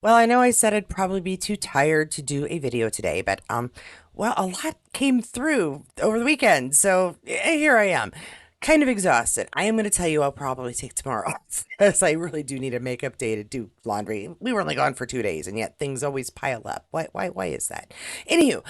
Well, I know I said I'd probably be too tired to do a video today, but well, a lot came through over the weekend, so here I am. Kind of exhausted. I am going to tell you I'll probably take tomorrow off because I really do need a makeup day to do laundry. We were only gone for 2 days, and yet things always pile up. Why is that? Anywho,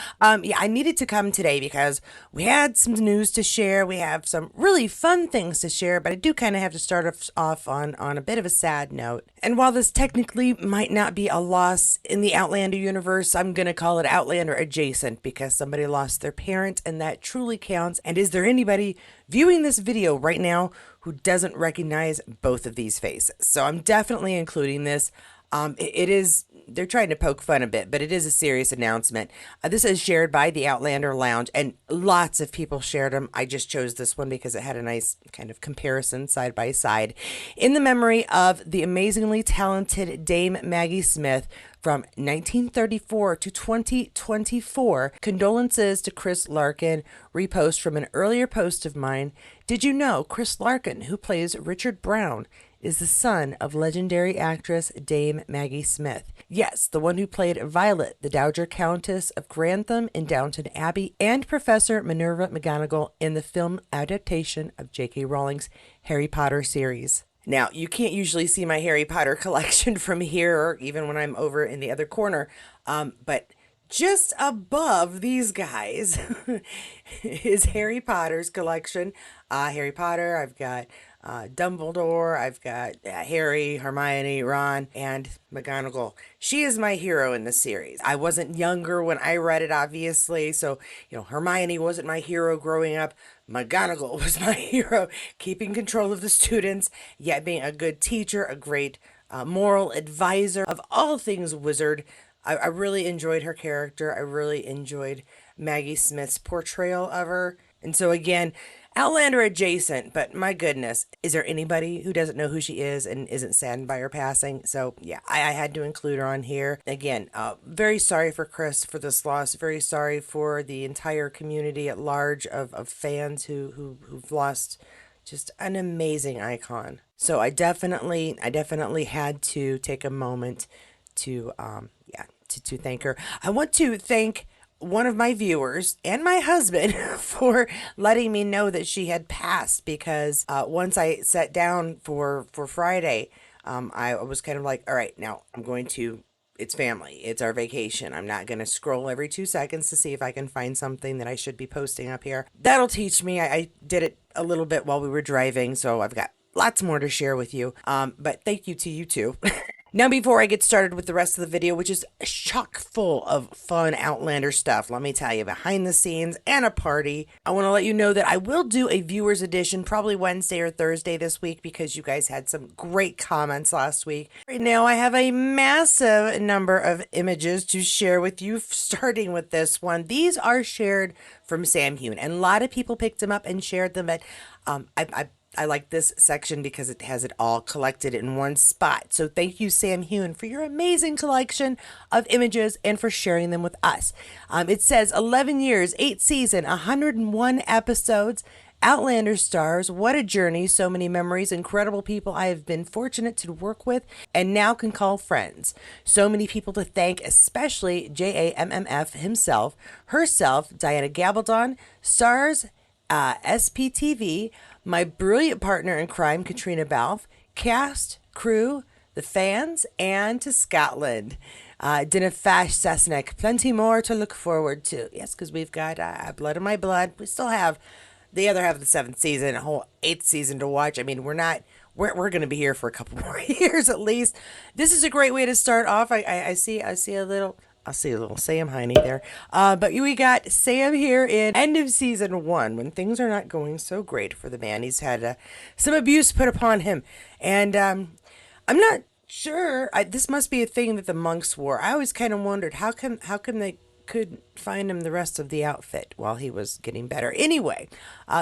yeah, I needed to come today because we had some news to share. We have some really fun things to share, but I do kind of have to start off on a bit of a sad note. And while this technically might not be a loss in the Outlander universe, I'm going to call it Outlander adjacent because somebody lost their parent, and that truly counts. And is there anybody viewing this video right now who doesn't recognize both of these faces? So I'm definitely including this. It is, they're trying to poke fun a bit, but it is a serious announcement. This is shared by the Outlander Lounge, and lots of people shared them. I just chose this one because it had a nice kind of comparison side by side. In the memory of the amazingly talented Dame Maggie Smith, from 1934 to 2024, condolences to Chris Larkin. Repost from an earlier post of mine. Did you know Chris Larkin, who plays Richard Brown, is the son of legendary actress Dame Maggie Smith? Yes, the one who played Violet, the Dowager Countess of Grantham in Downton Abbey, and Professor Minerva McGonagall in the film adaptation of J.K. Rowling's Harry Potter series. Now, you can't usually see my Harry Potter collection from here or even when I'm over in the other corner, but just above these guys is Harry Potter's collection. Harry Potter, I've got Dumbledore, I've got Harry, Hermione, Ron, and McGonagall. She is my hero in the series. I wasn't younger when I read it, obviously, so, Hermione wasn't my hero growing up. McGonagall was my hero, keeping control of the students, yet being a good teacher, a great moral advisor of all things wizard. I really enjoyed her character. I really enjoyed Maggie Smith's portrayal of her. And so, again, Outlander adjacent, but my goodness, is there anybody who doesn't know who she is and isn't saddened by her passing? So, yeah, I had to include her on here. Again, very sorry for Chris for this loss. Very sorry for the entire community at large of fans who've lost just an amazing icon. So I definitely had to take a moment to to thank her. I want to thank one of my viewers and my husband for letting me know that she had passed because once I sat down for Friday, I was kind of like, all right, now I'm going to. It's family. It's our vacation. I'm not going to scroll every 2 seconds to see if I can find something that I should be posting up here. That'll teach me. I did it a little bit while we were driving, so I've got lots more to share with you. But thank you to you too. Now, before I get started with the rest of the video, which is chock full of fun Outlander stuff, let me tell you, behind the scenes and a party, I want to let you know that I will do a viewer's edition probably Wednesday or Thursday this week because you guys had some great comments last week. Right now, I have a massive number of images to share with you, starting with this one. These are shared from Sam Heughan, and a lot of people picked them up and shared them, but I like this section because it has it all collected in one spot. So thank you, Sam Heughan, for your amazing collection of images and for sharing them with us. It says 11 years, 8 seasons, 101 episodes. Outlander stars, what a journey, so many memories, incredible people I have been fortunate to work with and now can call friends. So many people to thank, especially JAMMF himself, herself, Diana Gabaldon, stars, SPTV, my brilliant partner in crime, Katrina Balfe, cast, crew, the fans, and to Scotland. Dinnafash Cessnick, plenty more to look forward to. Yes, because we've got Blood of My Blood. We still have the other half of the 7th season, a whole 8th season to watch. I mean, we're going to be here for a couple more years at least. This is a great way to start off. I see a little. I see a little Sam Heughan there. But we got Sam here in end of season 1 when things are not going so great for the man. He's had some abuse put upon him. And I'm not sure. This must be a thing that the monks wore. I always kind of wondered how come they could find him the rest of the outfit while he was getting better. Anyway,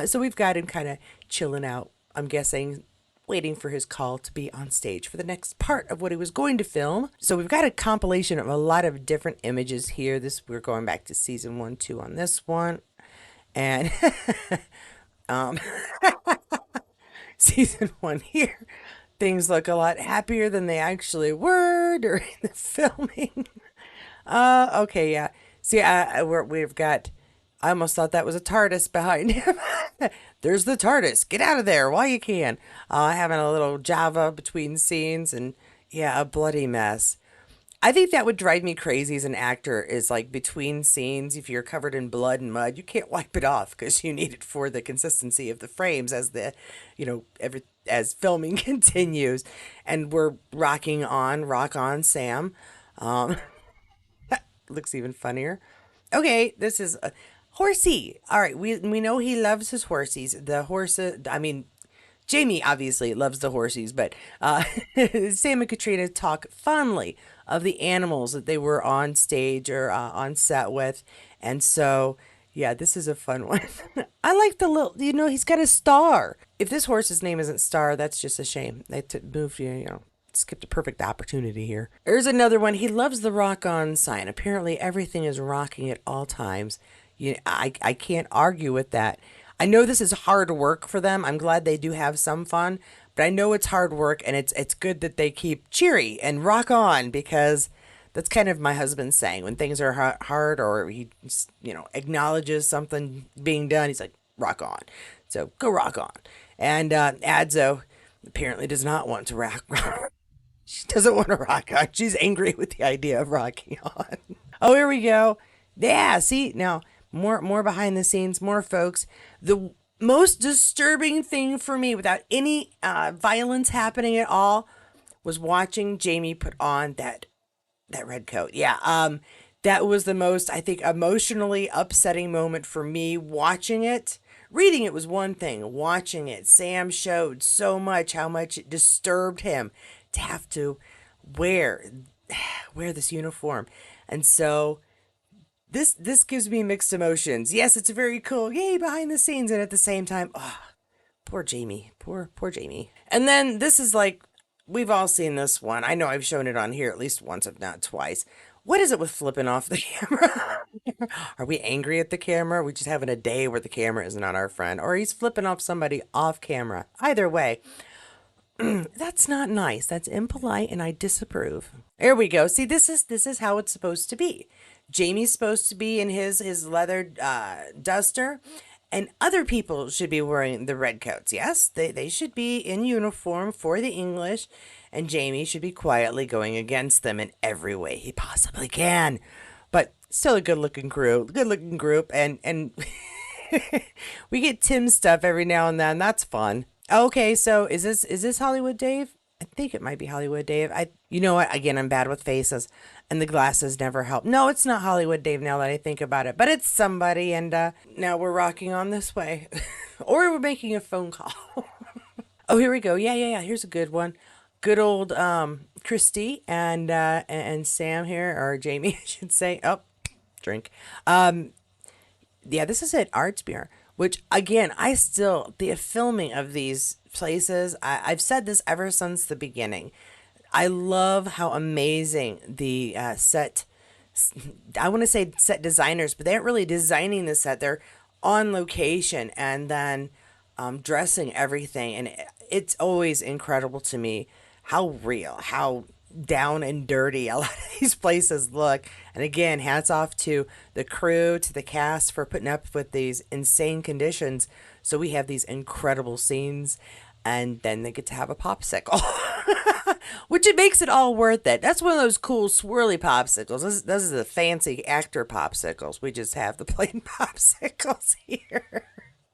so we've got him kind of chilling out, I'm guessing, waiting for his call to be on stage for the next part of what he was going to film. So we've got a compilation of a lot of different images here. We're going back to season 1, 2 on this one. And um, season 1 here. things look a lot happier than they actually were during the filming. Okay, yeah. See, we've got. I almost thought that was a TARDIS behind him. There's the TARDIS. Get out of there while you can. Having a little Java between scenes and yeah, a bloody mess. I think that would drive me crazy as an actor is like between scenes, if you're covered in blood and mud, you can't wipe it off because you need it for the consistency of the frames as as filming continues. And we're rocking on, rock on, Sam. Um, looks even funnier. Okay, this is a horsey. All right, we know he loves his horsies. The horses. I mean, Jamie obviously loves the horsies, but Sam and Katrina talk fondly of the animals that they were on stage or on set with, and so yeah, this is a fun one. I like the little. He's got a star. If this horse's name isn't Star, that's just a shame. They moved skipped a perfect opportunity here. There's another one. He loves the rock on sign. Apparently, everything is rocking at all times. I can't argue with that. I know this is hard work for them. I'm glad they do have some fun, but I know it's hard work, and it's good that they keep cheery and rock on because that's kind of my husband's saying when things are hard or he acknowledges something being done. He's like rock on, so go rock on. And Adzo apparently does not want to rock. She doesn't want to rock on. She's angry with the idea of rocking on. Oh, here we go. Yeah, see now more behind the scenes, more folks. The most disturbing thing for me, without any violence happening at all, was watching Jamie put on that red coat. Yeah, that was the most, I think, emotionally upsetting moment for me watching it. Reading it was one thing. Watching it, Sam showed so much how much it disturbed him to have to wear wear this uniform. And so this gives me mixed emotions. Yes, it's very cool. Yay, behind the scenes, and at the same time, oh, poor Jamie. Poor Jamie. And then this is like we've all seen this one. I know I've shown it on here at least once, if not twice. What is it with flipping off the camera? Are we angry at the camera? Are we just having a day where the camera isn't on our friend? Or he's flipping off somebody off camera. Either way, that's not nice. That's impolite and I disapprove. There we go. See, this is how it's supposed to be. Jamie's supposed to be in his leather duster, and other people should be wearing the red coats. Yes, they should be in uniform for the English, and Jamie should be quietly going against them in every way he possibly can. But still a good looking group, and we get Tim stuff every now and then. That's fun. Okay, so is this Hollywood Dave? I think it might be Hollywood Dave. You know what? Again, I'm bad with faces, and the glasses never help. No, it's not Hollywood Dave now that I think about it, but it's somebody, and now we're rocking on this way, or we're making a phone call. Oh, here we go. Yeah. Here's a good one. Good old Christy and Sam here, or Jamie, I should say. Oh, drink. Yeah, this is at Artsbeer, which again, the filming of these places, I've said this ever since the beginning. I love how amazing the I want to say set designers, but they aren't really designing the set. They're on location and then dressing everything. And it's always incredible to me how real, how down and dirty a lot of these places look. And again, hats off to the crew, to the cast for putting up with these insane conditions. So we have these incredible scenes, and then they get to have a popsicle, which it makes it all worth it. That's one of those cool swirly popsicles. This is the fancy actor popsicles. We just have the plain popsicles here.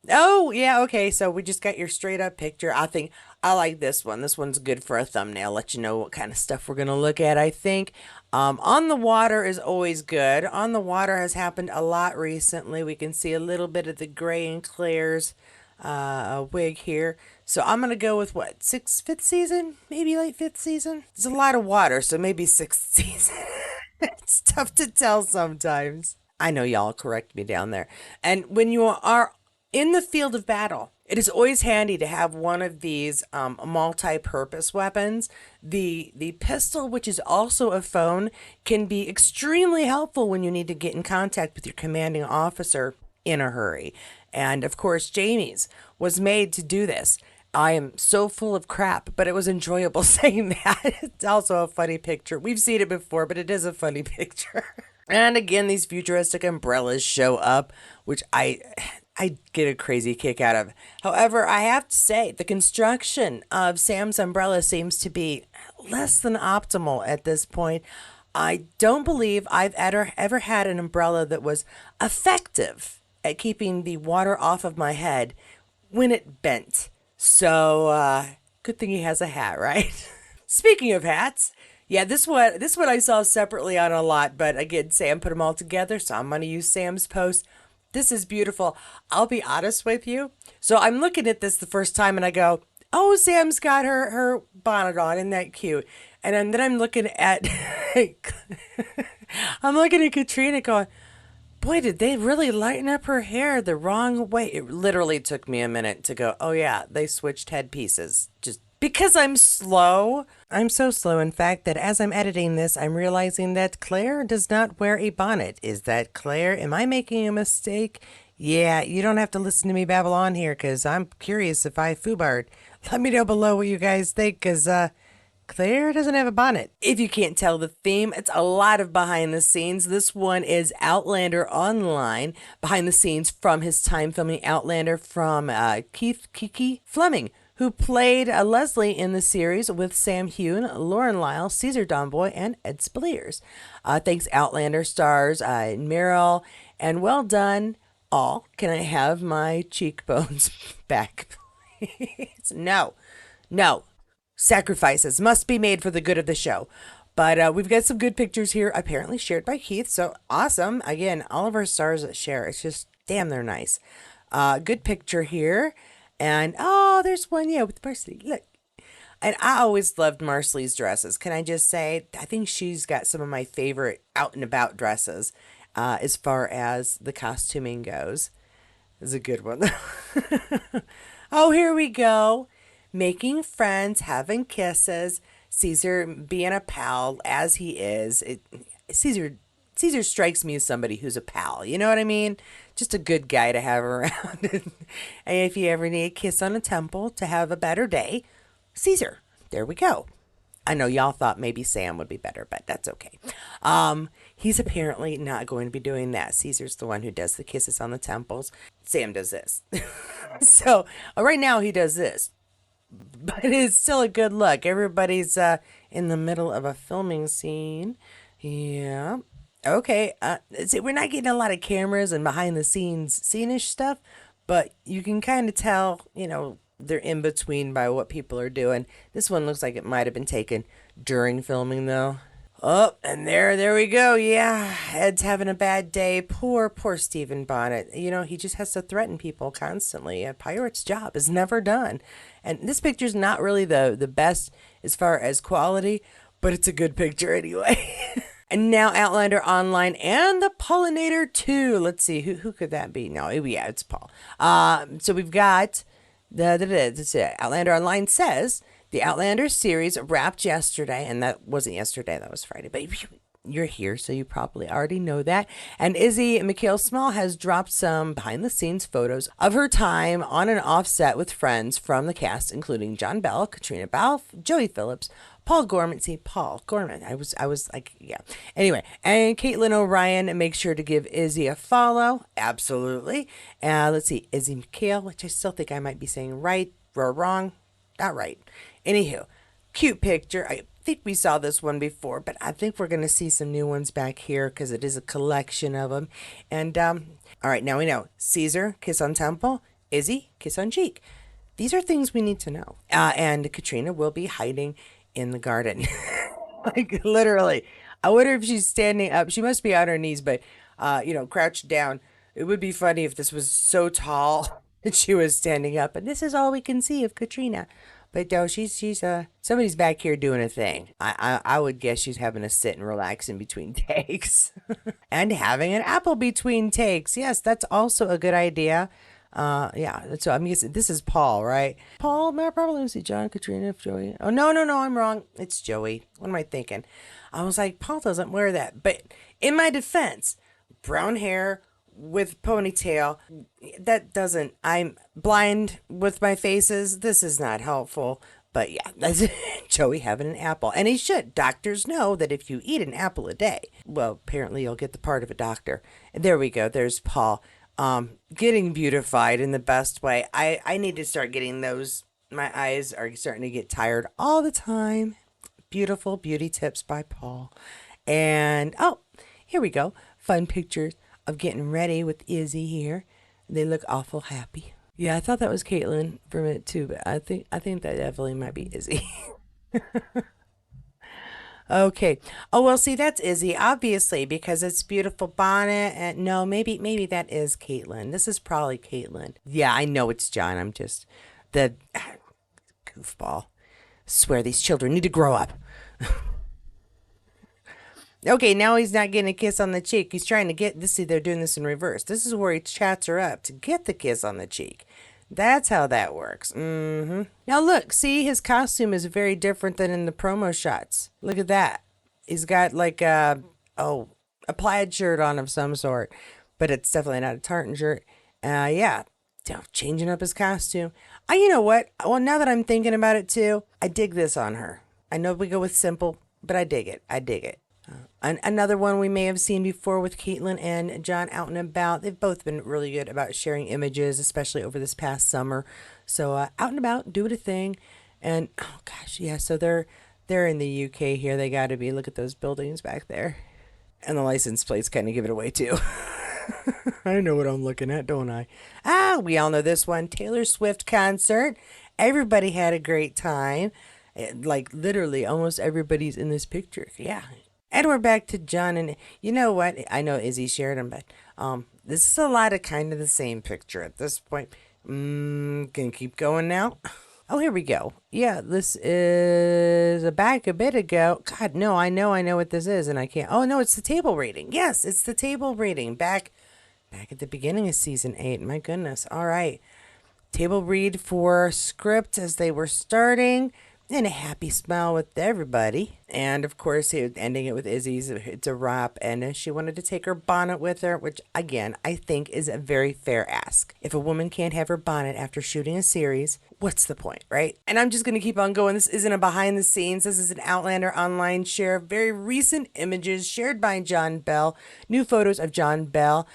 Oh, yeah, okay. So we just got your straight up picture. I think I like this one. This one's good for a thumbnail. Let you know what kind of stuff we're going to look at, I think. On the water is always good. On the water has happened a lot recently. We can see a little bit of the gray and Claire's wig here. So I'm going to go with what? Fifth season? Maybe late fifth season? It's a lot of water, so maybe sixth season. It's tough to tell sometimes. I know y'all correct me down there. And when you are in the field of battle, it is always handy to have one of these multi-purpose weapons. The pistol, which is also a phone, can be extremely helpful when you need to get in contact with your commanding officer in a hurry. And of course, Jamie's was made to do this. I am so full of crap, but it was enjoyable saying that. It's also a funny picture. We've seen it before, but it is a funny picture. And again, these futuristic umbrellas show up, which I get a crazy kick out of. However, I have to say the construction of Sam's umbrella seems to be less than optimal at this point. I don't believe I've ever had an umbrella that was effective at keeping the water off of my head when it bent. So, good thing he has a hat, right? Speaking of hats, yeah, this one I saw separately on a lot, but again, Sam put them all together, so I'm gonna use Sam's post. This is beautiful. I'll be honest with you. So I'm looking at this the first time and I go, "Oh, Sam's got her bonnet on. Isn't that cute?" And then I'm looking at I'm looking at Katrina going, "Boy, did they really lighten up her hair the wrong way?" It literally took me a minute to go, "Oh yeah, they switched headpieces." Just because I'm slow. I'm so slow, in fact, that as I'm editing this, I'm realizing that Claire does not wear a bonnet. Is that Claire? Am I making a mistake? Yeah, you don't have to listen to me babble on here because I'm curious if I foobarred. Let me know below what you guys think because Claire doesn't have a bonnet. If you can't tell the theme, it's a lot of behind the scenes. This one is Outlander Online, behind the scenes from his time filming Outlander from Keith Kiki Fleming, who played Leslie in the series with Sam Heughan, Lauren Lyle, Caesar Donboy, and Ed Spaliers. Thanks Outlander stars Meryl, and well done all. Can I have my cheekbones back, please? No, no. Sacrifices must be made for the good of the show. But we've got some good pictures here, apparently shared by Keith. So awesome. Again, all of our stars that share. It's just, damn, they're nice. Good picture here. And, oh, there's one, yeah, with Marcy. Look. And I always loved Marcelly's dresses. Can I just say, I think she's got some of my favorite out and about dresses as far as the costuming goes. It's a good one. Oh, here we go. Making friends, having kisses, Caesar being a pal as he is. Caesar strikes me as somebody who's a pal. You know what I mean? Just a good guy to have around. And if you ever need a kiss on a temple to have a better day, Caesar. There we go. I know y'all thought maybe Sam would be better, but that's okay. He's apparently not going to be doing that. Caesar's the one who does the kisses on the temples. Sam does this. So right now he does this, but it's still a good look. Everybody's in the middle of a filming scene. Yeah. Okay. See, we're not getting a lot of cameras and behind the scenes scenish stuff, but you can kind of tell, they're in between by what people are doing. This one looks like it might have been taken during filming though. Oh, and there we go. Yeah, Ed's having a bad day. Poor Stephen Bonnet. He just has to threaten people constantly. A pirate's job is never done. And this picture's not really the best as far as quality, but it's a good picture anyway. And now Outlander Online and the Pollinator 2. Let's see, who could that be? No, yeah, it's Paul. So we've got Outlander Online says the Outlander series wrapped yesterday, and that wasn't yesterday, that was Friday, but you're here, so you probably already know that. And Izzy McHale Small has dropped some behind the scenes photos of her time on and off set with friends from the cast, including John Bell, Katrina Balfe, Joey Phillips, Paul Gorman. See, Paul Gorman. I was like, yeah. Anyway, and Caitlin O'Ryan, make sure to give Izzy a follow. Absolutely. Let's see, Izzy McHale, which I still think I might be saying right or wrong. Not right. Anywho, cute picture. I think we saw this one before, but I think we're going to see some new ones back here because it is a collection of them. And all right, now we know Caesar, kiss on temple, Izzy, kiss on cheek. These are things we need to know. And Katrina will be hiding in the garden. Like literally. I wonder if she's standing up. She must be on her knees, but crouched down. It would be funny if this was so tall that she was standing up. And this is all we can see of Katrina. But no, she's somebody's back here doing a thing. I would guess she's having a sit and relax in between takes. And having an apple between takes. Yes, that's also a good idea. Yeah, so I'm guessing this is Paul, right? Paul, Matt, probably Lucy, John, Katrina, Joey. Oh, no, I'm wrong. It's Joey. What am I thinking? I was like, Paul doesn't wear that. But in my defense, brown hair, with ponytail. That doesn't, I'm blind with my faces. This is not helpful. But yeah, that's Joey having an apple. And he should. Doctors know that if you eat an apple a day, well, apparently you'll get the part of a doctor. And there we go. There's Paul. Getting beautified in the best way. I need to start getting those. My eyes are starting to get tired all the time. Beautiful beauty tips by Paul. And oh, here we go. Fun pictures of getting ready with Izzy here. They look awful happy. Yeah, I thought that was Caitlin for a minute too, but I think that definitely might be Izzy. Okay. Oh well, see that's Izzy, obviously, because it's beautiful bonnet. And no, maybe that is Caitlin. This is probably Caitlin. Yeah, I know it's John. I'm just the goofball. Swear these children need to grow up. Okay, now he's not getting a kiss on the cheek. He's trying to get this. See, they're doing this in reverse. This is where he chats her up to get the kiss on the cheek. That's how that works. Now look, see, his costume is very different than in the promo shots. Look at that. He's got like a plaid shirt on of some sort, but it's definitely not a tartan shirt. Yeah, changing up his costume. You know what? Well, now that I'm thinking about it too, I dig this on her. I know we go with simple, but I dig it. I dig it. Another one we may have seen before with Caitlin and John out and about. They've both been really good about sharing images, especially over this past summer. So out and about, doing a thing, and oh gosh, yeah. So they're in the UK here. They got to be. Look at those buildings back there, and the license plates kind of give it away too. I know what I'm looking at, don't I? We all know this one. Taylor Swift concert. Everybody had a great time. Like literally, almost everybody's in this picture. Yeah, and we're back to John, and you know what? I know Izzy shared them, but this is a lot of kind of the same picture at this point. Can keep going now. Oh, here we go. Yeah, this is a back a bit ago. God, no, I know what this is, and I can't. Oh no, it's the table reading. Yes, it's the table reading back at the beginning of season 8. My goodness. All right, table read for script as they were starting, and a happy smile with everybody. And of course, he was ending it with Izzy's "It's a wrap," and she wanted to take her bonnet with her, which again I think is a very fair ask. If a woman can't have her bonnet after shooting a series, what's the point, right? And I'm just gonna keep on going. This isn't a behind the scenes. This is an Outlander online share of very recent images shared by John Bell. New photos of John Bell.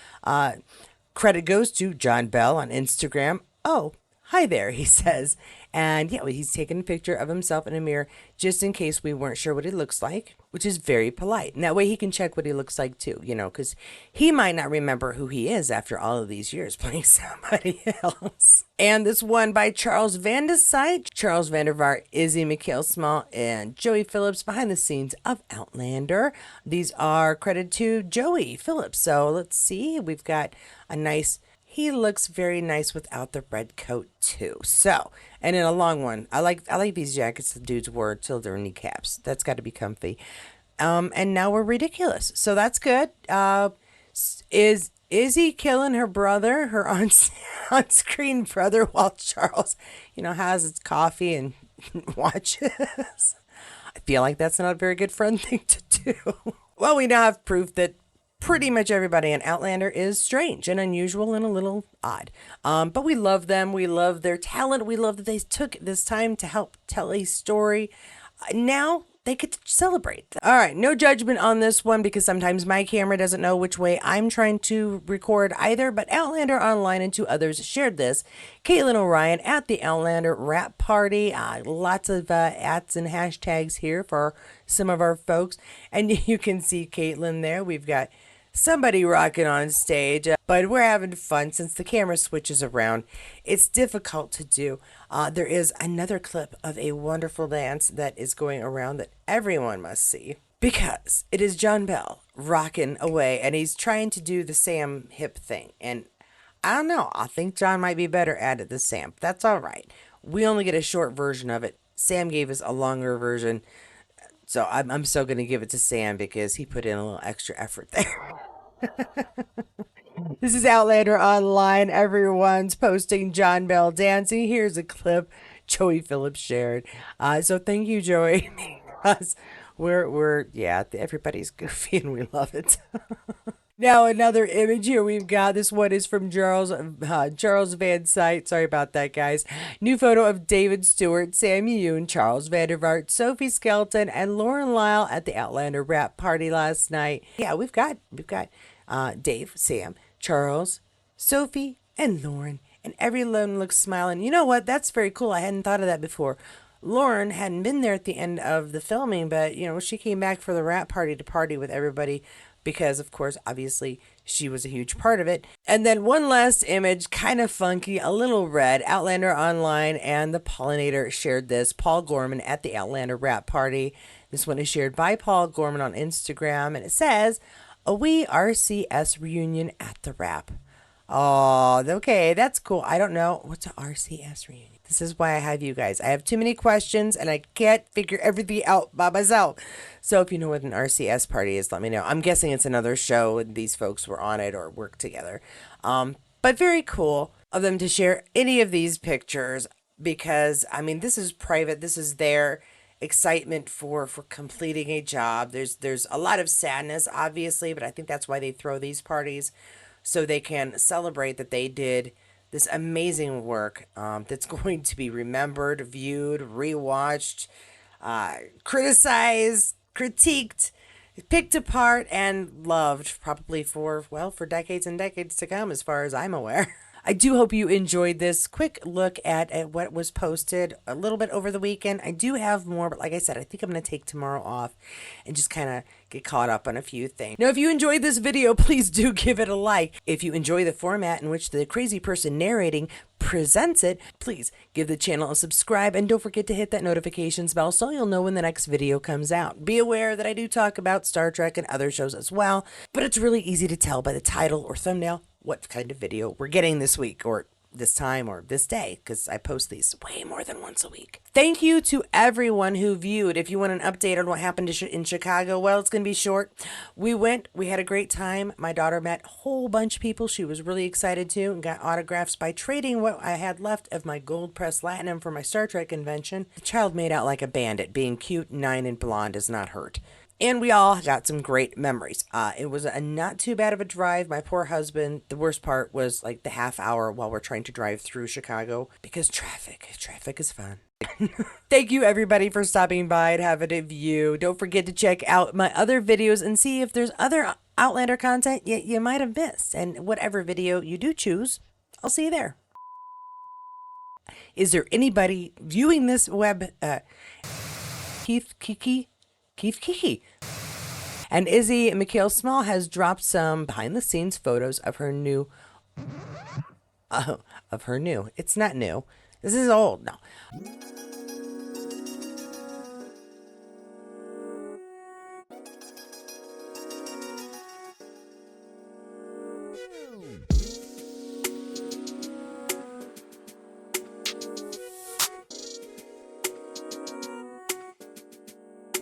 Credit goes to John Bell on Instagram. Oh, hi there, he says. And yeah, well, he's taking a picture of himself in a mirror just in case we weren't sure what he looks like, which is very polite. And that way he can check what he looks like too, because he might not remember who he is after all of these years playing somebody else. And this one by Charles Vandesite, Charles Vandervaart, Izzy McHale Small, and Joey Phillips behind the scenes of Outlander. These are credited to Joey Phillips. So let's see, we've got a nice. He looks very nice without the red coat too. So, and in a long one, I like these jackets the dudes wore till their kneecaps. That's got to be comfy. And now we're ridiculous, so that's good. Is he killing her brother, her on screen brother, while Charles, has his coffee and watches? I feel like that's not a very good friend thing to do. Well, we now have proof that pretty much everybody in Outlander is strange and unusual and a little odd. But we love them. We love their talent. We love that they took this time to help tell a story. Now they get to celebrate. All right, no judgment on this one because sometimes my camera doesn't know which way I'm trying to record either. But Outlander Online and 2 others shared this. Caitlin O'Ryan at the Outlander Rap Party. Lots of ats and hashtags here for some of our folks. And you can see Caitlin there. We've got somebody rocking on stage, but we're having fun since the camera switches around. It's difficult to do. There is another clip of a wonderful dance that is going around that everyone must see because it is John Bell rocking away and he's trying to do the Sam hip thing. And I don't know, I think John might be better at it than Sam. That's all right. We only get a short version of it. Sam gave us a longer version. So I'm still going to give it to Sam because he put in a little extra effort there. This is Outlander Online. Everyone's posting John Bell dancing. Here's a clip Joey Phillips shared. So thank you, Joey, because we're yeah, everybody's goofy and we love it. Now another image here we've got. This one is from Charles Van Sight. Sorry about that, guys. New photo of David Stewart, Sam Heughan, Charles Vandervaart, Sophie Skelton, and Lauren Lyle at the Outlander rap party last night. Yeah, we've got Dave, Sam, Charles, Sophie, and Lauren, and everyone looks smiling. You know what? That's very cool. I hadn't thought of that before. Lauren hadn't been there at the end of the filming, but she came back for the rap party to party with everybody because, of course, obviously she was a huge part of it. And then one last image, kind of funky, a little red. Outlander Online and the Pollinator shared this. Paul Gorman at the Outlander rap party. This one is shared by Paul Gorman on Instagram, and it says, "A wee RCS reunion at the rap." Oh, okay, that's cool. I don't know. What's a RCS reunion? This is why I have you guys. I have too many questions and I can't figure everything out by myself. So if you know what an RCS party is, let me know. I'm guessing it's another show and these folks were on it or worked together. But very cool of them to share any of these pictures because, I mean, this is private. This is their excitement for completing a job. There's a lot of sadness, obviously, but I think that's why they throw these parties so they can celebrate that they did this amazing work that's going to be remembered, viewed, rewatched, criticized, critiqued, picked apart, and loved probably for decades and decades to come, as far as I'm aware. I do hope you enjoyed this quick look at what was posted a little bit over the weekend. I do have more, but like I said, I think I'm going to take tomorrow off and just kind of get caught up on a few things. Now, if you enjoyed this video, please do give it a like. If you enjoy the format in which the crazy person narrating presents it, please give the channel a subscribe and don't forget to hit that notifications bell so you'll know when the next video comes out. Be aware that I do talk about Star Trek and other shows as well, but it's really easy to tell by the title or thumbnail what kind of video we're getting this week or this time or this day because I post these way more than once a week. Thank you to everyone who viewed. If you want an update on what happened in Chicago, well, it's going to be short. We had a great time. My daughter met a whole bunch of people she was really excited to and got autographs by trading what I had left of my gold press platinum for my Star Trek convention. The child made out like a bandit. Being cute, 9, and blonde does not hurt. And we all got some great memories. It was a not too bad of a drive. My poor husband, the worst part was like the half hour while we're trying to drive through Chicago because traffic is fun. Thank you everybody for stopping by and having a view. Don't forget to check out my other videos and see if there's other Outlander content you might have missed. And whatever video you do choose, I'll see you there. Is there anybody viewing this web? Keith Kiki? And Izzy Mikhail Small has dropped some behind the scenes photos of her new it's not new. This is old now.